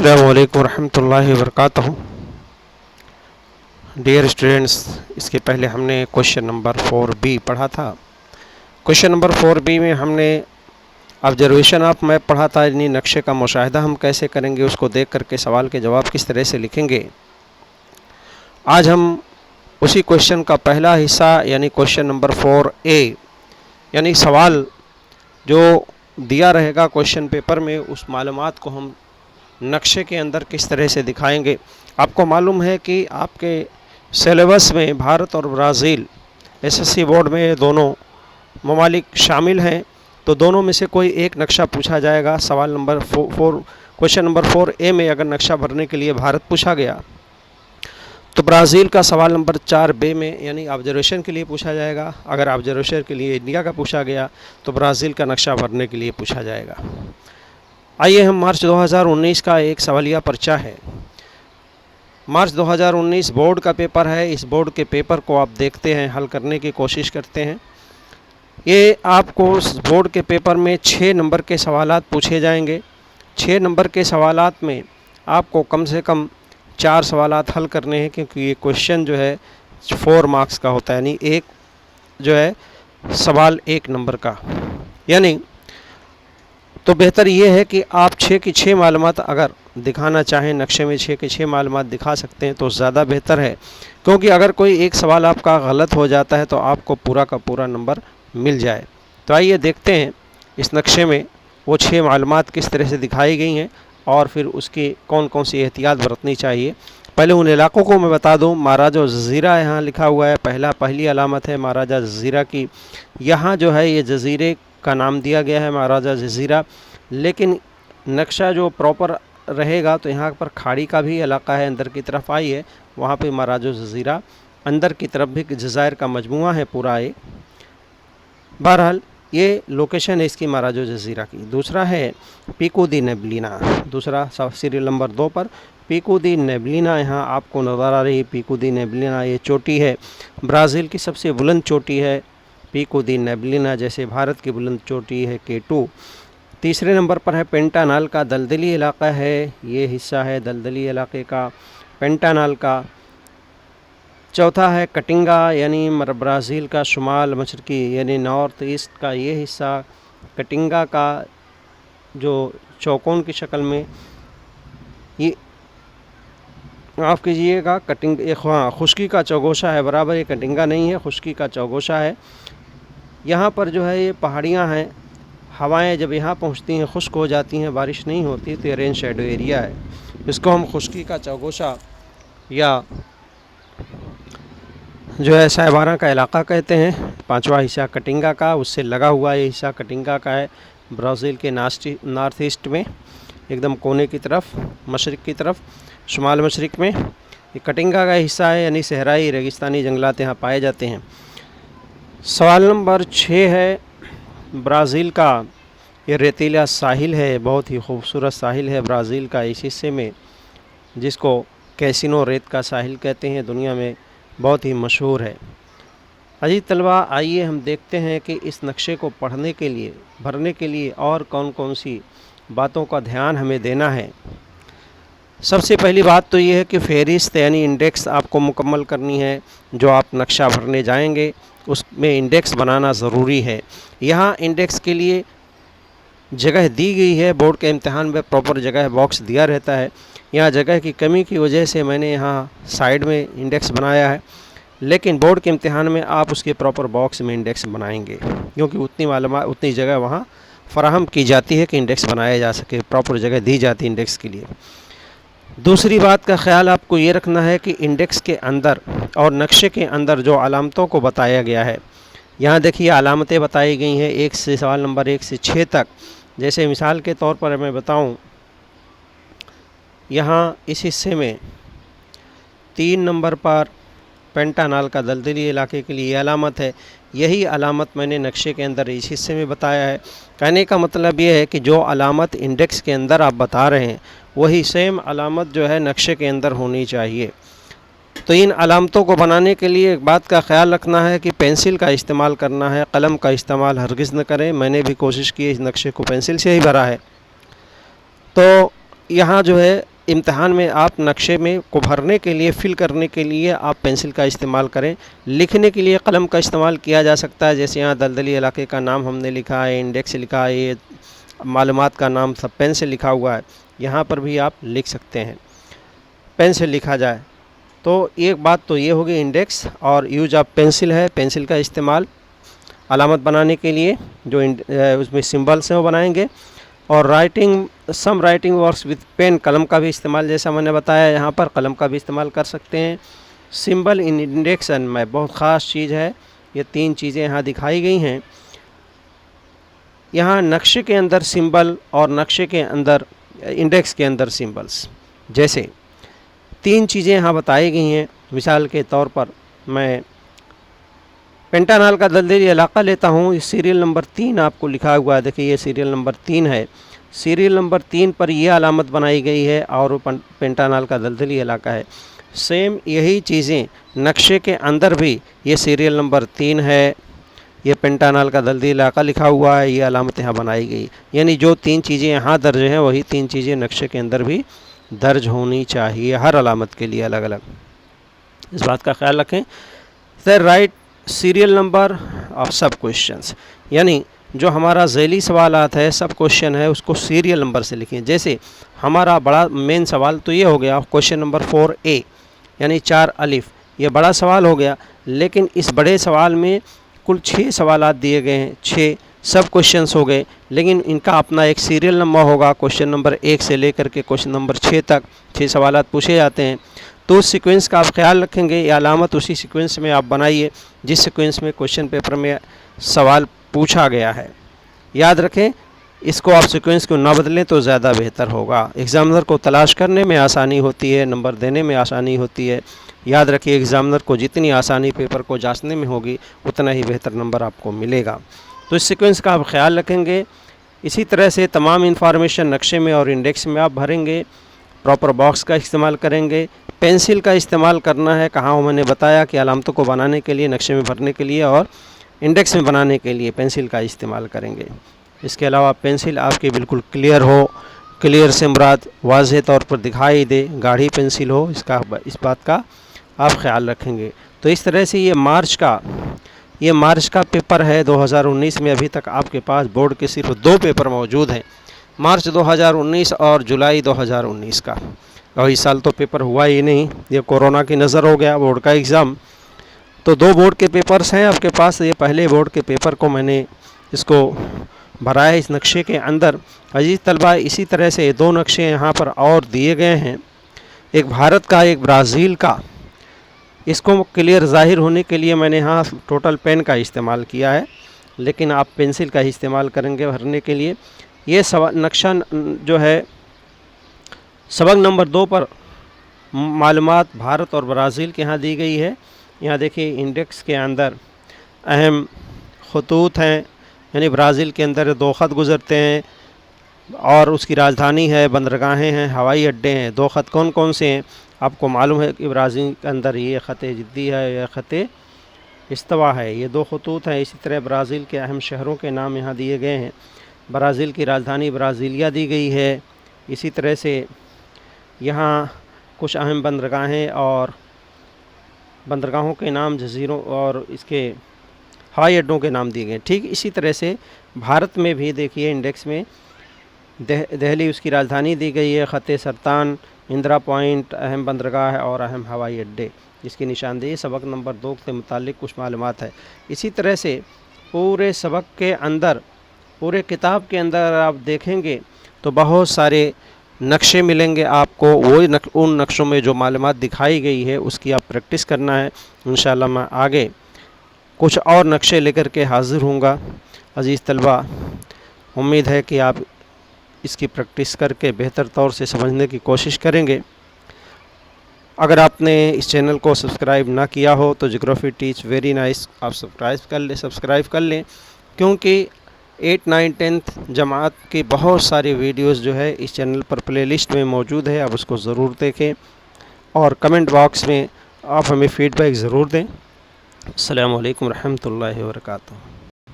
السلام علیکم ورحمۃ اللہ وبرکاتہ۔ ڈیئر اسٹوڈینٹس، اس کے پہلے ہم نے کوشچن نمبر 4B پڑھا تھا۔ کوشچن نمبر 4B میں ہم نے آبزرویشن آف میپ پڑھا تھا، یعنی نقشے کا مشاہدہ ہم کیسے کریں گے، اس کو دیکھ کر کے سوال کے جواب کس طرح سے لکھیں گے۔ آج ہم اسی کوشچن کا پہلا حصہ یعنی کوشچن نمبر 4A یعنی سوال جو دیا رہے گا کوشچن پیپر میں، اس معلومات کو ہم نقشے کے اندر کس طرح سے دکھائیں گے۔ آپ کو معلوم ہے کہ آپ کے سلیبس میں بھارت اور برازیل SSC بورڈ میں دونوں ممالک شامل ہیں، تو دونوں میں سے کوئی ایک نقشہ پوچھا جائے گا۔ سوال نمبر کوشچن نمبر 4A میں اگر نقشہ بھرنے کے لیے بھارت پوچھا گیا تو برازیل کا سوال نمبر 4B میں یعنی آبزرویشن کے لیے پوچھا جائے گا۔ اگر آبزرویشن کے لیے انڈیا کا پوچھا گیا تو برازیل کا نقشہ بھرنے کے لیے پوچھا جائے گا۔ آئیے ہم مارچ 2019 کا ایک سوالیہ پرچہ ہے۔ مارچ 2019 بورڈ کا پیپر ہے۔ اس بورڈ کے پیپر کو آپ دیکھتے ہیں، حل کرنے کی کوشش کرتے ہیں۔ یہ آپ کو اس بورڈ کے پیپر میں 6 نمبر کے سوالات پوچھے جائیں گے۔ 6 نمبر کے سوالات میں آپ کو کم سے کم 4 سوالات حل کرنے ہیں، کیونکہ یہ کوشچن جو ہے 4 مارکس کا ہوتا ہے، یعنی ایک جو ہے سوال 1 نمبر کا۔ یعنی تو بہتر یہ ہے کہ آپ 6 کی 6 معلومات اگر دکھانا چاہیں، نقشے میں 6 کی 6 معلومات دکھا سکتے ہیں تو زیادہ بہتر ہے، کیونکہ اگر کوئی ایک سوال آپ کا غلط ہو جاتا ہے تو آپ کو پورا کا پورا نمبر مل جائے۔ تو آئیے دیکھتے ہیں اس نقشے میں وہ 6 معلومات کس طرح سے دکھائی گئی ہیں اور پھر اس کی کون کون سی احتیاط برتنی چاہیے۔ پہلے ان علاقوں کو میں بتا دوں۔ مہاراجہ جزیرہ یہاں لکھا ہوا ہے، پہلی علامت ہے مہاراجہ جزیرہ کی۔ یہاں جو ہے یہ جزیرے کا نام دیا گیا ہے مہاراجہ جزیرہ، لیکن نقشہ جو پراپر رہے گا تو یہاں پر کھاڑی کا بھی علاقہ ہے، اندر کی طرف آئی ہے، وہاں پہ مہاراجہ جزیرہ، اندر کی طرف بھی جزائر کا مجموعہ ہے پورا ایک۔ بہرحال یہ لوکیشن ہے اس کی مہاراجہ جزیرہ کی۔ دوسرا ہے پیکو دی نیبلینا، دوسرا سیریل نمبر 2 پر پیکو دی نیبلینا یہاں آپ کو نظر آ رہی ہے۔ پیکو دی نیبلینا یہ چوٹی ہے، برازیل کی سب سے بلند چوٹی ہے پیکو دی نیبلینا، جیسے بھارت کی بلند چوٹی ہے K2۔ تیسرے نمبر پر ہے پینٹانال کا دلدلی علاقہ ہے، یہ حصہ ہے دلدلی علاقے کا پینٹانال کا۔ چوتھا ہے کٹنگا یعنی برازیل کا شمال مشرقی یعنی نارتھ ایسٹ کا یہ حصہ، کٹنگا کا جو چوکون کی شکل میں، یہ معاف کیجیے گا خشکی کا چوگوشہ ہے، برابر یہ کٹنگا نہیں ہے، خشکی کا چوگوشہ ہے۔ یہاں پر جو ہے یہ پہاڑیاں ہیں، ہوائیں جب یہاں پہنچتی ہیں خشک ہو جاتی ہیں، بارش نہیں ہوتی، تو یہ رین شیڈو ایریا ہے، اس کو ہم خشکی کا چوگوشہ یا جو ہے سائبارہ کا علاقہ کہتے ہیں۔ پانچواں حصہ کٹنگا کا، اس سے لگا ہوا یہ حصہ کٹنگا کا ہے، برازیل کے نارتھ ایسٹ میں ایک دم کونے کی طرف، مشرق کی طرف، شمال مشرق میں یہ کٹنگا کا حصہ ہے، یعنی صحرائی ریگستانی جنگلات یہاں پائے جاتے ہیں۔ سوال نمبر 6 ہے برازیل کا یہ ریتیلا ساحل ہے، بہت ہی خوبصورت ساحل ہے برازیل کا اس حصے میں، جس کو کیسینو ریت کا ساحل کہتے ہیں، دنیا میں بہت ہی مشہور ہے۔ عزیز طلبہ، آئیے ہم دیکھتے ہیں کہ اس نقشے کو پڑھنے کے لیے، بھرنے کے لیے اور کون کون سی باتوں کا دھیان ہمیں دینا ہے۔ سب سے پہلی بات تو یہ ہے کہ فہرست یعنی انڈیکس آپ کو مکمل کرنی ہے۔ جو آپ نقشہ بھرنے جائیں گے اس میں انڈیکس بنانا ضروری ہے۔ یہاں انڈیکس کے لیے جگہ دی گئی ہے، بورڈ کے امتحان میں پراپر جگہ باکس دیا رہتا ہے، یہاں جگہ کی کمی کی وجہ سے میں نے یہاں سائیڈ میں انڈیکس بنایا ہے، لیکن بورڈ کے امتحان میں آپ اس کے پراپر باکس میں انڈیکس بنائیں گے، کیونکہ اتنی معلومات اتنی جگہ وہاں فراہم کی جاتی ہے کہ انڈیکس بنایا جا سکے، پراپر جگہ دی جاتی ہے انڈیکس کے لیے۔ دوسری بات کا خیال آپ کو یہ رکھنا ہے کہ انڈیکس کے اندر اور نقشے کے اندر جو علامتوں کو بتایا گیا ہے، یہاں دیکھیے علامتیں بتائی گئی ہیں سوال نمبر 1 سے 6 تک۔ جیسے مثال کے طور پر میں بتاؤں، یہاں اس حصے میں 3 نمبر پر پینٹانال کا دلدلی علاقے کے لیے یہ علامت ہے، یہی علامت میں نے نقشے کے اندر اس حصے میں بتایا ہے۔ کہنے کا مطلب یہ ہے کہ جو علامت انڈیکس کے اندر آپ بتا رہے ہیں وہی سیم علامت جو ہے نقشے کے اندر ہونی چاہیے۔ تو ان علامتوں کو بنانے کے لیے ایک بات کا خیال رکھنا ہے کہ پینسل کا استعمال کرنا ہے، قلم کا استعمال ہرگز نہ کریں۔ میں نے بھی کوشش کی اس نقشے کو پینسل سے ہی بھرا ہے۔ تو یہاں جو ہے इम्तिहान में आप नक्शे में को भरने के लिए, फिल करने के लिए आप पेंसिल का इस्तेमाल करें। लिखने के लिए कलम का इस्तेमाल किया जा सकता है, जैसे यहाँ दलदली इलाके का नाम हमने लिखा है, इंडेक्स लिखा है, ये मालूमात का नाम सब पेन से लिखा हुआ है, यहाँ पर भी आप लिख सकते हैं, पेन से लिखा जाए। तो एक बात तो ये होगी इंडेक्स और यूज ऑफ पेंसिल है, पेंसिल का इस्तेमाल अलामत बनाने के लिए, जो उसमें सिंबल्स हैं वो बनाएंगे। और writing, some writing works with pen, कलम का भी इस्तेमाल जैसा मैंने बताया यहाँ पर कलम का भी इस्तेमाल कर सकते हैं। सिंबल इन इंडेक्शन में बहुत ख़ास चीज़ है, ये 3 चीज़ें यहाँ दिखाई गई हैं। यहाँ नक्शे के अंदर सिंबल और नक्शे के अंदर इंडेक्स के अंदर सिंबल्स, जैसे 3 चीज़ें यहाँ बताई गई हैं। मिसाल के तौर पर मैं पेंटानॉल का दलदली इलाका लेता हूँ, इस सीरियल नंबर 3 आपको लिखा हुआ है, देखिए ये सीरियल नंबर 3 है। सीरियल नंबर 3 पर यह अलामत बनाई गई है और पेंटानॉल का दलदली इलाका है। सेम यही चीज़ें नक्शे के अंदर भी, ये सीरियल नंबर 3 है, ये पेंटानॉल का दलदली इलाका लिखा हुआ है, ये अलामत यहाँ बनाई गई। यानी जो 3 चीज़ें यहाँ दर्ज हैं वही 3 चीज़ें नक्शे के अंदर भी दर्ज होनी चाहिए, हर अलामत के लिए अलग अलग। इस बात का ख्याल रखें। Sir right serial number of सब क्वेश्चंस, यानी जो हमारा ज़ैली सवालात है, सब क्वेश्चन है, उसको सीरियल नंबर से लिखें। जैसे हमारा बड़ा मेन सवाल तो ये हो गया क्वेश्चन नंबर 4A, यानी 4 अलिफ, ये बड़ा सवाल हो गया। लेकिन इस बड़े सवाल में कुल 6 सवालात दिए गए हैं, 6 सब क्वेश्चंस हो गए, लेकिन इनका अपना एक सीरियल नंबर होगा। क्वेश्चन नंबर 1 से लेकर के क्वेश्चन नंबर 6 तक 6 सवालात पूछे जाते हैं। तो उस सीक्वेंस का आप ख्याल रखेंगे, या अलामत उसी सीक्वेंस में आप बनाइए जिस सीक्वेंस में क्वेश्चन पेपर में सवाल पूछा गया है। याद रखें, इसको आप सीक्वेंस को ना बदलें तो ज़्यादा बेहतर होगा। एग्ज़ामिनर को तलाश करने में आसानी होती है, नंबर देने में आसानी होती है। याद रखिए, एग्ज़ामिनर को जितनी आसानी पेपर को जांचने में होगी उतना ही बेहतर नंबर आपको मिलेगा। तो इस सीक्वेंस का आप ख्याल रखेंगे। इसी तरह से तमाम इन्फॉर्मेशन नक्शे में और इंडेक्स में आप भरेंगे। प्रॉपर बॉक्स का इस्तेमाल करेंगे, पेंसिल का इस्तेमाल करना है। कहाँ मैंने बताया कि अलामतों को बनाने के लिए, नक्शे में भरने के लिए और इंडेक्स में बनाने के लिए पेंसिल का इस्तेमाल करेंगे। इसके अलावा पेंसिल आपकी बिल्कुल क्लियर हो, क्लियर से मुराद वाज़ेह तौर पर दिखाई दे, गाढ़ी पेंसिल हो, इस बात का आप ख्याल रखेंगे। तो इस तरह से ये मार्च का पेपर है 2019 में। अभी तक आपके पास बोर्ड के सिर्फ 2 पेपर मौजूद हैं, मार्च 2019 और जुलाई 2019 का। और इस साल तो पेपर हुआ ही नहीं, ये कोरोना की नज़र हो गया बोर्ड का एग्ज़ाम। तो 2 बोर्ड के पेपर्स हैं आपके पास। ये पहले बोर्ड के पेपर को मैंने इसको भरा है इस नक्शे के अंदर। अजीज़ तलबा, इसी तरह से 2 नक्शे यहाँ पर और दिए गए हैं, एक भारत का, एक ब्राज़ील का। इसको क्लियर ज़ाहिर होने के लिए मैंने यहाँ टोटल पेन का इस्तेमाल किया है, लेकिन आप पेंसिल का ही इस्तेमाल करेंगे भरने के लिए। ये नक्शा जो है सबक नंबर 2 पर मालूमात भारत और ब्राज़ील के यहाँ दी गई है। यहाँ देखिए इंडेक्स के अंदर अहम खतूत हैं, यानी ब्राज़ील के अंदर 2 ख़त गुज़रते हैं और उसकी राजधानी है, बंदरगाहें हैं, हवाई अड्डे हैं। 2 ख़त कौन कौन से हैं आपको मालूम है कि ब्राज़ील के अंदर ये ख़त जिद्दी है, यह ख़त इस्तवा है, ये 2 खतूत हैं। इसी तरह ब्राज़ील के अहम शहरों के नाम यहाँ दिए गए हैं। ब्राज़ील की राजधानी ब्राज़ीलिया दी गई है। इसी तरह से यहाँ कुछ अहम बंदरगाहें और बंदरगाहों के नाम, जजीरों और इसके हवाई अड्डों के नाम दिए गए। ठीक इसी तरह से भारत में भी देखिए इंडेक्स में दिल्ली उसकी राजधानी दी गई है, ख़त सरतान, इंदिरा पॉइंट, अहम बंदरगाह और अहम हवाई अड्डे, जिसकी निशानदेही सबक नंबर 2 से मुताल्लिक़ कुछ मालूमात है। इसी तरह से पूरे सबक के अंदर, पूरे किताब के अंदर आप देखेंगे तो बहुत सारे नक्शे मिलेंगे आपको। उन नक्शों में जो मालूमात दिखाई गई है उसकी आप प्रैक्टिस करना है। इंशाअल्लाह मैं आगे कुछ और नक्शे लेकर के हाज़िर होऊंगा। अज़ीज़ तलबा, उम्मीद है कि आप इसकी प्रैक्टिस करके बेहतर तौर से समझने की कोशिश करेंगे। अगर आपने इस चैनल को सब्सक्राइब ना किया हो तो जियोग्राफी टीच वेरी नाइस आप सब्सक्राइब कर लें, क्योंकि 8, 9, 10th जमात की बहुत सारी वीडियोस जो है इस चैनल पर प्लेलिस्ट में मौजूद है। आप उसको ज़रूर देखें और कमेंट बॉक्स में आप हमें फ़ीडबैक ज़रूर दें। अस्सलामु अलैकुम रहमतुल्लाहि व बरकातुहू।